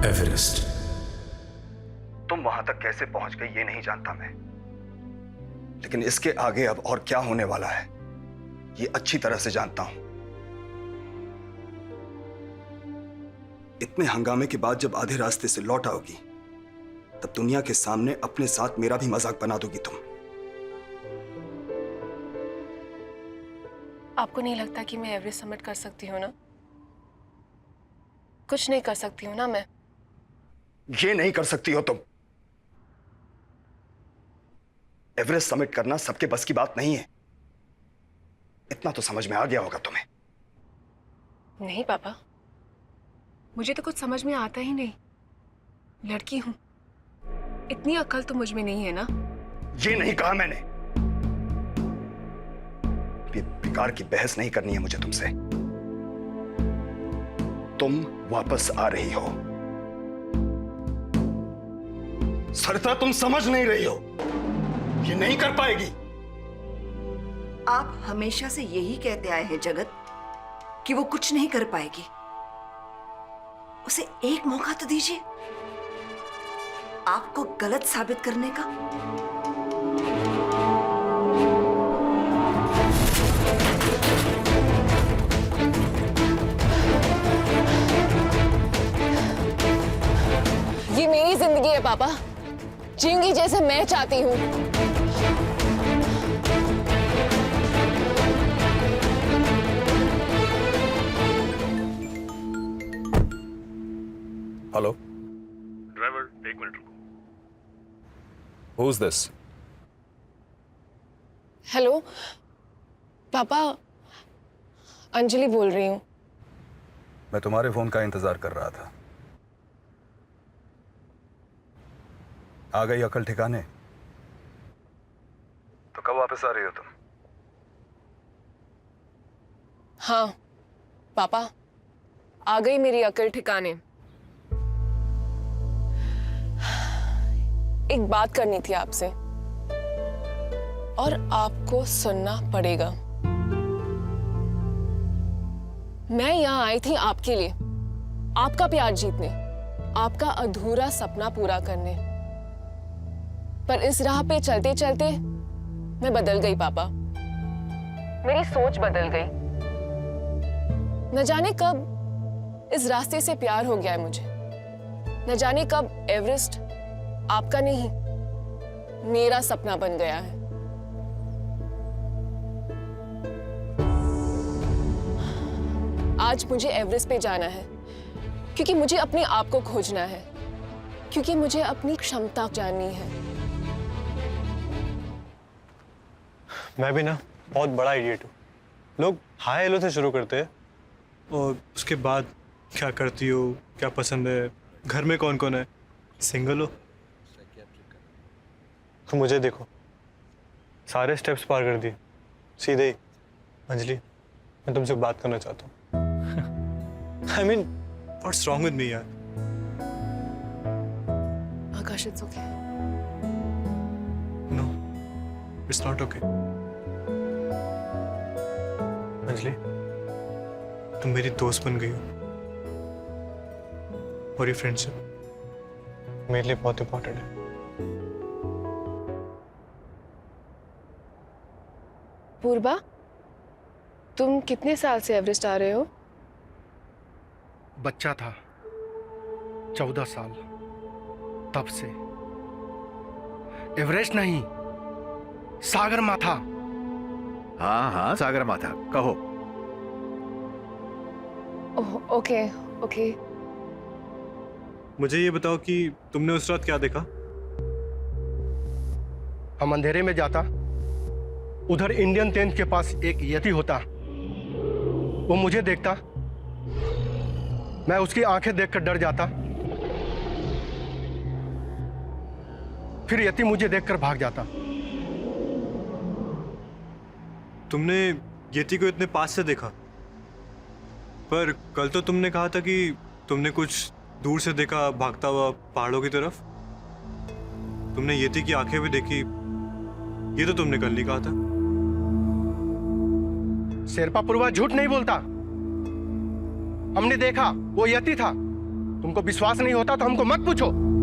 Everest. तुम वहां तक कैसे पहुंच गई ये नहीं जानता मैं, लेकिन इसके आगे अब और क्या होने वाला है ये अच्छी तरह से जानता हूं। इतने हंगामे के बाद जब आधे रास्ते से लौट आओगी तब दुनिया के सामने अपने साथ मेरा भी मजाक बना दोगी तुम। आपको नहीं लगता कि मैं एवरेस्ट समिट कर सकती हूँ ना? कुछ नहीं कर सकती हूँ ना मैं? ये नहीं कर सकती हो तुम। एवरेस्ट समिट करना सबके बस की बात नहीं है, इतना तो समझ में आ गया होगा तुम्हें। नहीं पापा, मुझे तो कुछ समझ में आता ही नहीं। लड़की हूं, इतनी अक्ल तो मुझ में नहीं है ना। ये नहीं कहा मैंने। ये बेकार की बहस नहीं करनी है मुझे तुमसे। तुम वापस आ रही हो। सरिता तुम समझ नहीं रही हो, ये नहीं कर पाएगी। आप हमेशा से यही कहते आए हैं जगत कि वो कुछ नहीं कर पाएगी। उसे एक मौका तो दीजिए आपको गलत साबित करने का। ये मेरी जिंदगी है पापा, जीऊंगी जैसे मैं चाहती हूँ। हेलो ड्राइवर, एक मिनट रुको। Who is this? हेलो पापा, अंजलि बोल रही हूँ। मैं तुम्हारे फोन का इंतजार कर रहा था। आ गई अकल ठिकाने? तो कब वापस आ रही हो तुम? हाँ पापा, आ गई मेरी अकल ठिकाने। एक बात करनी थी आपसे, और आपको सुनना पड़ेगा। मैं यहां आई थी आपके लिए, आपका प्यार जीतने, आपका अधूरा सपना पूरा करने। पर इस राह पे चलते चलते मैं बदल गई पापा, मेरी सोच बदल गई। न जाने कब इस रास्ते से प्यार हो गया है मुझे, न जाने कब एवरेस्ट आपका नहीं मेरा सपना बन गया है। आज मुझे एवरेस्ट पे जाना है क्योंकि मुझे अपने आप को खोजना है, क्योंकि मुझे अपनी क्षमता जाननी है। मैं भी ना बहुत बड़ा इडियट हूँ। लोग हाय हेलो से शुरू करते हैं और उसके बाद क्या करती हो, क्या पसंद है, घर में कौन कौन है, सिंगल हो। तो मुझे देखो, सारे स्टेप्स पार कर दिए, सीधे ही अंजलि मैं तुमसे बात करना चाहता हूँ। I mean, what's wrong with me यार? आकाश, it's okay. No, it's not okay. Anjali, तुम मेरी दोस्त बन गई हो और ये फ्रेंडशिप मेरे लिए बहुत इंपॉर्टेंट है। पूर्वा, तुम कितने साल से एवरेस्ट आ रहे हो? बच्चा था, 14 साल, तब से। एवरेस्ट नहीं, सागर माथा। हाँ हाँ, सागर माथा कहो। ओह, ओके ओके। मुझे ये बताओ कि तुमने उस रात क्या देखा? हम अंधेरे में जाता, उधर इंडियन टेंथ के पास एक यति होता, वो मुझे देखता, मैं उसकी आंखें देखकर डर जाता, फिर यति मुझे देखकर भाग जाता। तुमने यति को इतने पास से देखा, पर कल तो तुमने कहा था कि तुमने कुछ दूर से देखा भागता हुआ पहाड़ों की तरफ। तुमने यति की आंखें भी देखी, ये तो तुमने कल नहीं कहा था। शेरपा पूर्वा झूठ नहीं बोलता। हमने देखा, वो यति था, तुमको विश्वास नहीं होता तो हमको मत पूछो।